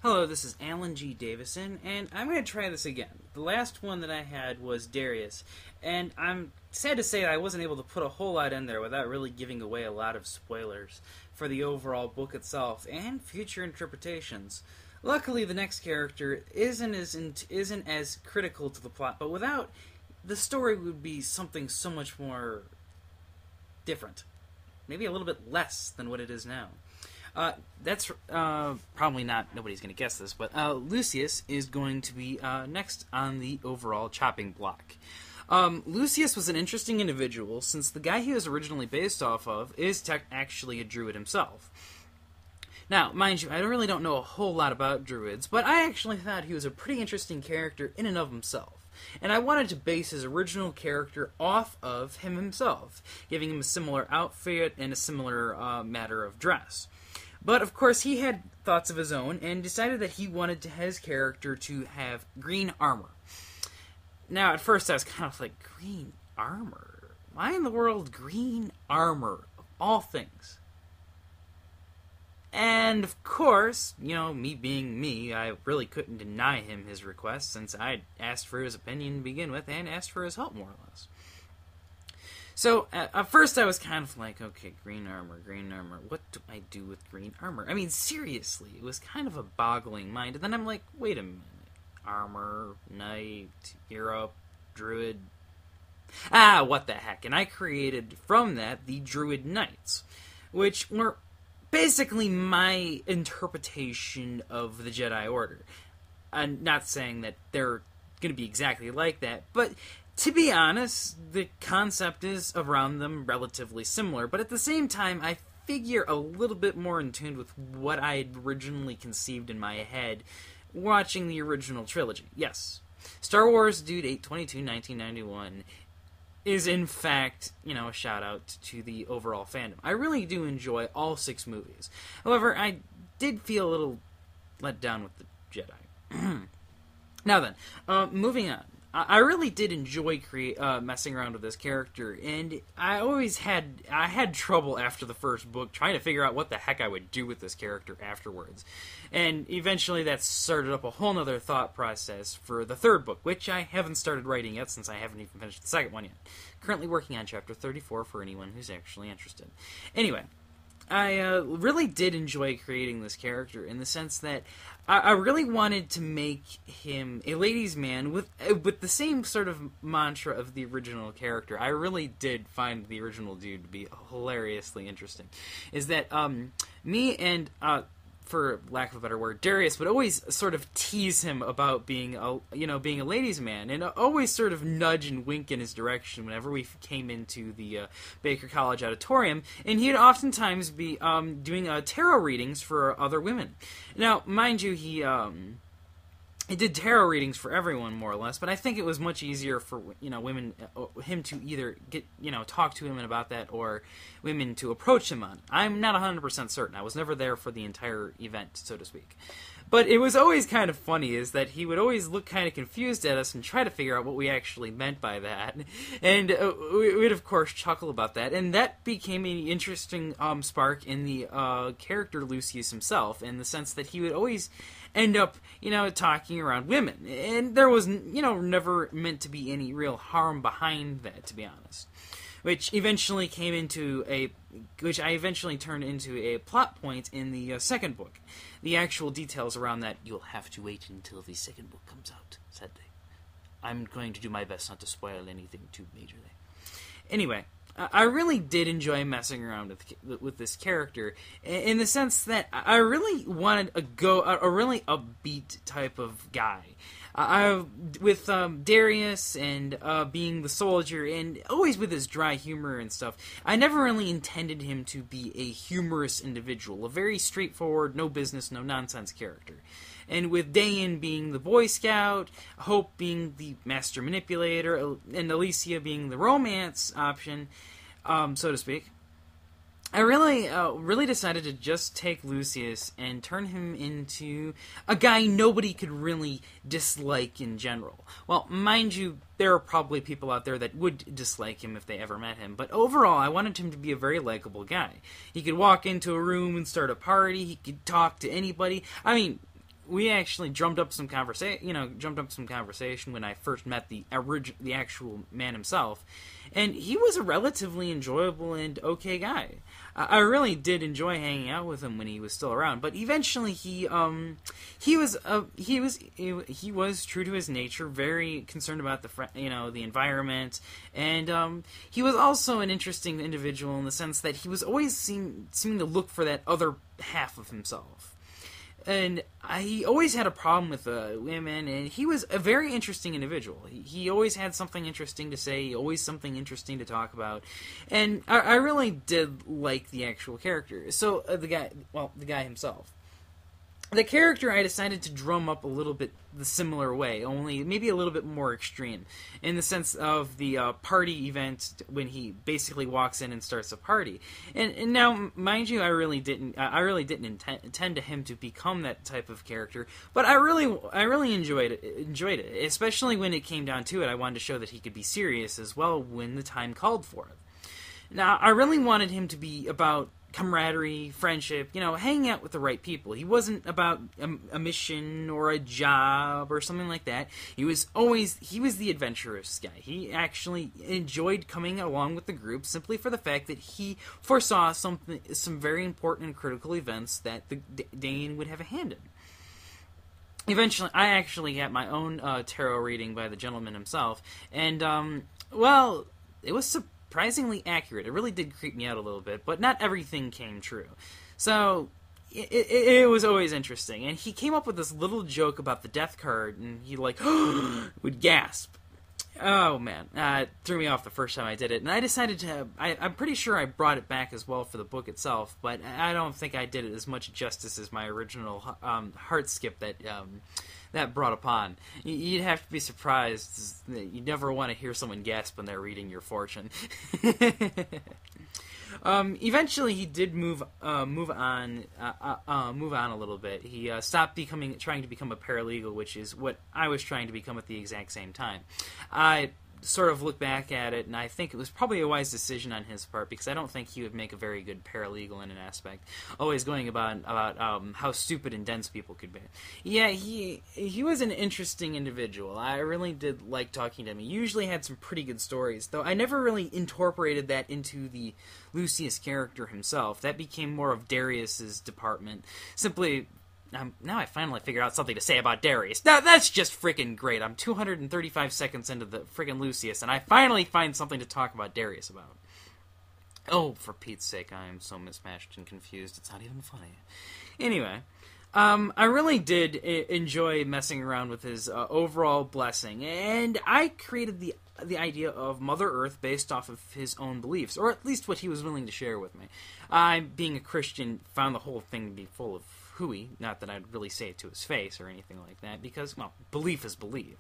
Hello, this is Alan G. Davison, and I'm going to try this again. The last one that I had was Darius, and I'm sad to say that I wasn't able to put a whole lot in there without really giving away a lot of spoilers for the overall book itself and future interpretations. Luckily, the next character isn't as critical to the plot, but without, the story would be something so much more different. Maybe a little bit less than what it is now. That's probably not, nobody's going to guess this, but Lucius is going to be next on the overall chopping block. Lucius was an interesting individual since the guy he was originally based off of is actually a druid himself. Now, mind you, I really don't know a whole lot about druids, but I actually thought he was a pretty interesting character in and of himself. And I wanted to base his original character off of him himself, giving him a similar outfit and a similar matter of dress. But, of course, he had thoughts of his own and decided that he wanted his character to have green armor. Now, at first I was kind of like, green armor? Why in the world green armor, of all things? And, of course, you know, me being me, I really couldn't deny him his request since I'd asked for his opinion to begin with and asked for his help, more or less. So, at first I was kind of like, okay, green armor, what do I do with green armor? I mean, seriously, it was kind of a boggling mind. And then I'm like, wait a minute. Armor, knight, Europe, druid. What the heck. And I created from that the druid knights, which were basically my interpretation of the Jedi Order. I'm not saying that they're going to be exactly like that, but to be honest, the concept is around them relatively similar, but at the same time, I figure a little bit more in tune with what I had originally conceived in my head watching the original trilogy. Yes, Star Wars Dude 8/22, 1991 is in fact, you know, a shout out to the overall fandom. I really do enjoy all 6 movies. However, I did feel a little let down with the Jedi. Now then, moving on. I really did enjoy messing around with this character, and I had trouble after the first book trying to figure out what the heck I would do with this character afterwards. And eventually that started up a whole nother thought process for the third book, which I haven't started writing yet since I haven't even finished the second one yet. Currently working on chapter 34 for anyone who's actually interested. Anyway, I really did enjoy creating this character in the sense that I really wanted to make him a ladies' man with the same sort of mantra of the original character. I really did find the original dude to be hilariously interesting. Is that me and for lack of a better word, Darius would always sort of tease him about being a ladies' man, and always sort of nudge and wink in his direction whenever we came into the Baker College auditorium, and he'd oftentimes be doing tarot readings for other women. Now, mind you, he did tarot readings for everyone, more or less, but I think it was much easier for, women, him to either talk to him about that, or women to approach him on. I'm not 100% certain. I was never there for the entire event, so to speak. But it was always kind of funny, is that he would always look kind of confused at us and try to figure out what we actually meant by that. And we'd, of course, chuckle about that. And that became an interesting spark in the character Lucius himself, in the sense that he would always end up, talking around women. And there was, never meant to be any real harm behind that, to be honest. Which I eventually turned into a plot point in the second book. The actual details around that, you'll have to wait until the second book comes out, sadly. I'm going to do my best not to spoil anything too majorly. Anyway, I really did enjoy messing around with this character, in the sense that I really wanted a really upbeat type of guy. With Darius and being the soldier, and always with his dry humor and stuff, I never really intended him to be a humorous individual, a very straightforward, no business, no nonsense character. And with Dayan being the Boy Scout, Hope being the Master Manipulator, and Alicia being the romance option, so to speak, I really decided to just take Lucius and turn him into a guy nobody could really dislike in general. Well, mind you, there are probably people out there that would dislike him if they ever met him, but overall, I wanted him to be a very likable guy. He could walk into a room and start a party, he could talk to anybody. I mean, we actually drummed up some conversation when I first met the actual man himself, and he was a relatively enjoyable and okay guy. I really did enjoy hanging out with him when he was still around, but eventually he was true to his nature, very concerned about the environment, and he was also an interesting individual in the sense that he was always seeming to look for that other half of himself. And he always had a problem with women, and he was a very interesting individual. He always had something interesting to say, always something interesting to talk about, and I really did like the actual character. So the guy himself. The character I decided to drum up a little bit the similar way, only maybe a little bit more extreme, in the sense of the party event when he basically walks in and starts a party. And now, mind you, I really didn't intend to him to become that type of character, but I really enjoyed it, especially when it came down to it. I wanted to show that he could be serious as well when the time called for it. Now, I really wanted him to be about camaraderie, friendship, hanging out with the right people. He wasn't about a mission or a job or something like that. He was the adventurous guy. He actually enjoyed coming along with the group simply for the fact that he foresaw some very important and critical events that Dane would have a hand in. Eventually, I actually got my own tarot reading by the gentleman himself, and, it was surprisingly accurate. It really did creep me out a little bit, but not everything came true. So, it was always interesting. And he came up with this little joke about the death card, and he, would gasp. Oh, man. It threw me off the first time I did it. And I decided to... I'm pretty sure I brought it back as well for the book itself, but I don't think I did it as much justice as my original heart skip that brought upon. You'd have to be surprised. You never want to hear someone gasp when they're reading your fortune. Eventually, he did move on a little bit. He stopped trying to become a paralegal, which is what I was trying to become at the exact same time. I sort of look back at it, and I think it was probably a wise decision on his part, because I don't think he would make a very good paralegal in an aspect. Always going about how stupid and dense people could be. Yeah, he was an interesting individual. I really did like talking to him. He usually had some pretty good stories, though I never really incorporated that into the Lucius character himself. That became more of Darius's department. Simply... now I finally figure out something to say about Darius. Now, that's just freaking great. I'm 235 seconds into the freaking Lucius, and I finally find something to talk about Darius about. Oh, for Pete's sake, I am so mismatched and confused, it's not even funny. Anyway, I really did enjoy messing around with his overall blessing, and I created the idea of Mother Earth based off of his own beliefs, or at least what he was willing to share with me. I, being a Christian, found the whole thing to be full of hooey. Not that I'd really say it to his face or anything like that, because, well, belief is belief.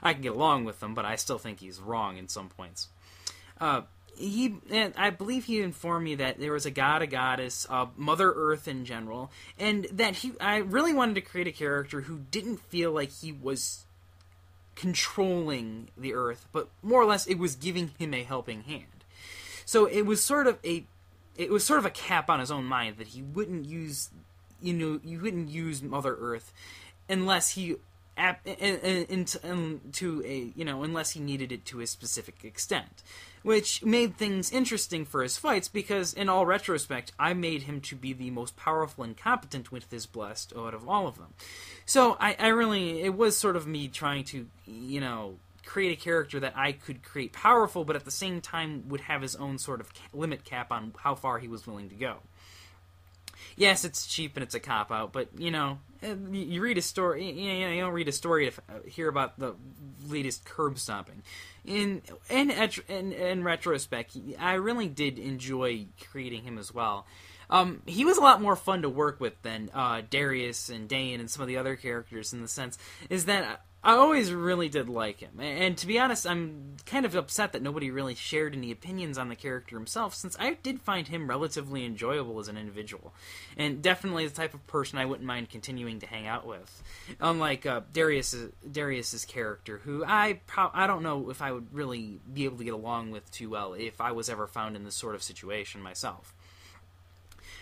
I can get along with him, but I still think he's wrong in some points. I believe he informed me that there was a god, a goddess, Mother Earth in general, and that I really wanted to create a character who didn't feel like he was controlling the Earth, but more or less it was giving him a helping hand. So it was sort of a cap on his own mind that he wouldn't use... you wouldn't use Mother Earth unless he unless he needed it to a specific extent, which made things interesting for his fights, because in all retrospect, I made him to be the most powerful and competent with his blessed out of all of them. So it was sort of me trying to, create a character that I could create powerful, but at the same time would have his own sort of limit cap on how far he was willing to go. Yes, it's cheap and it's a cop-out, but, you read a story, you don't read a story to hear about the latest curb stomping. In retrospect, I really did enjoy creating him as well. He was a lot more fun to work with than Darius and Dane and some of the other characters, in the sense is that I always really did like him. And to be honest, I'm kind of upset that nobody really shared any opinions on the character himself, since I did find him relatively enjoyable as an individual. And definitely the type of person I wouldn't mind continuing to hang out with. Unlike Darius's character, who I don't know if I would really be able to get along with too well if I was ever found in this sort of situation myself.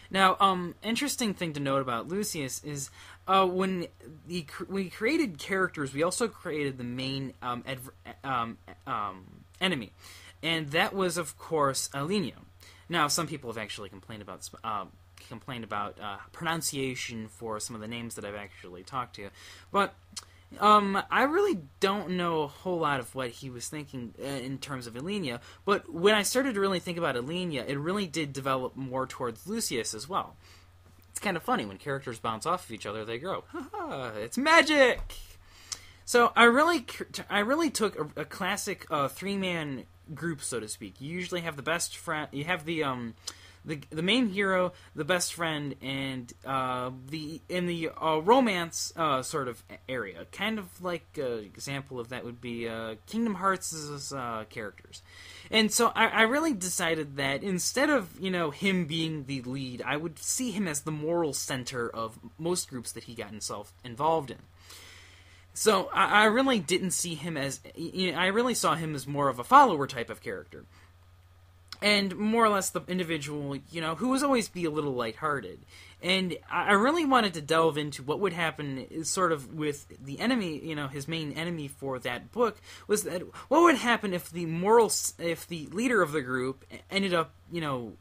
Now, interesting thing to note about Lucius is when we created characters, we also created the main enemy, and that was, of course, Alinea. Now, some people have actually complained about pronunciation for some of the names that I've actually talked to, but I really don't know a whole lot of what he was thinking in terms of Alinea, but when I started to really think about Alinea, it really did develop more towards Lucius as well. It's kind of funny, when characters bounce off of each other, they grow. It's magic! So I really took a classic three-man group, so to speak. You usually have the best friend, you have the main hero, the best friend, and the romance sort of area. Kind of like an example of that would be Kingdom Hearts' characters. And so I really decided that instead of, him being the lead, I would see him as the moral center of most groups that he got himself involved in. So I really didn't see him as... I really saw him as more of a follower type of character. And more or less the individual, who was always be a little lighthearted. And I really wanted to delve into what would happen sort of with the enemy, his main enemy for that book, was that what would happen if the leader of the group ended up,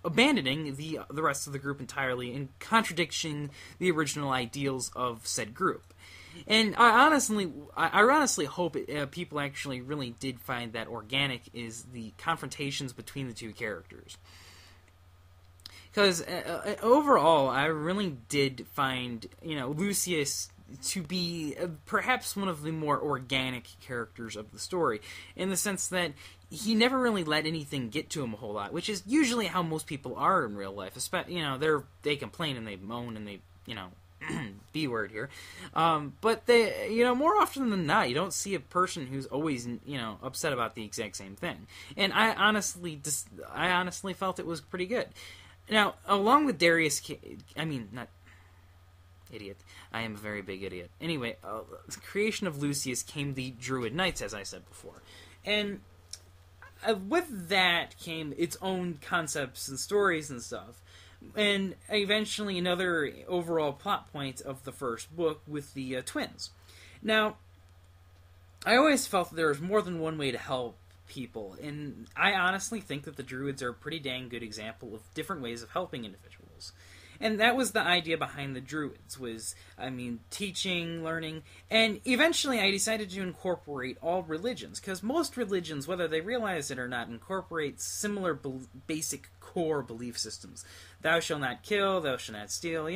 abandoning the rest of the group entirely and contradicting the original ideals of said group. And I honestly hope people actually really did find that organic is the confrontations between the two characters. Because overall, I really did find, Lucius to be perhaps one of the more organic characters of the story, in the sense that he never really let anything get to him a whole lot, which is usually how most people are in real life. They complain and they moan and they, B word here. But they, more often than not, you don't see a person who's always, upset about the exact same thing. And I honestly felt it was pretty good. Now, along with Darius, not idiot. I am a very big idiot. Anyway, the creation of Lucius came the Druid Knights, as I said before. And with that came its own concepts and stories and stuff. And eventually another overall plot point of the first book with the twins. Now, I always felt that there was more than one way to help people, and I honestly think that the Druids are a pretty dang good example of different ways of helping individuals. And that was the idea behind the Druids, was, teaching, learning, and eventually I decided to incorporate all religions, because most religions, whether they realize it or not, incorporate similar basic core belief systems. Thou shalt not kill, thou shalt not steal,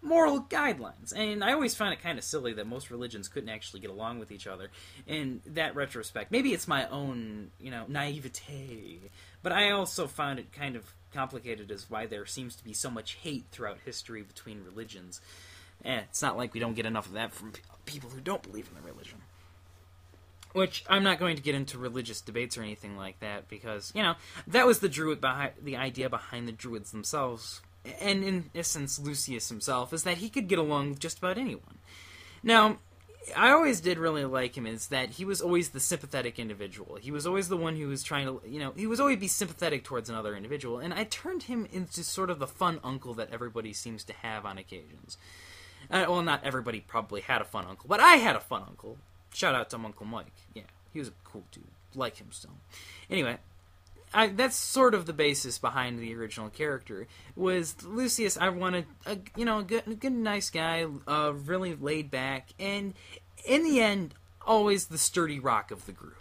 moral guidelines. And I always find it kind of silly that most religions couldn't actually get along with each other in that retrospect. Maybe it's my own, naivete, but I also found it kind of complicated as why there seems to be so much hate throughout history between religions. It's not like we don't get enough of that from people who don't believe in the religion. Which, I'm not going to get into religious debates or anything like that, because, that was the idea behind the Druids themselves, and in essence, Lucius himself, is that he could get along with just about anyone. Now, I always did really like him, is that he was always the sympathetic individual. He was always the one who was trying to, he was always be sympathetic towards another individual, and I turned him into sort of the fun uncle that everybody seems to have on occasions. Well, not everybody probably had a fun uncle, but I had a fun uncle. Shout out to Uncle Mike. Yeah, he was a cool dude. Like him still. Anyway, that's sort of the basis behind the original character. Was Lucius, I wanted a good nice guy, really laid back, and in the end, always the sturdy rock of the group.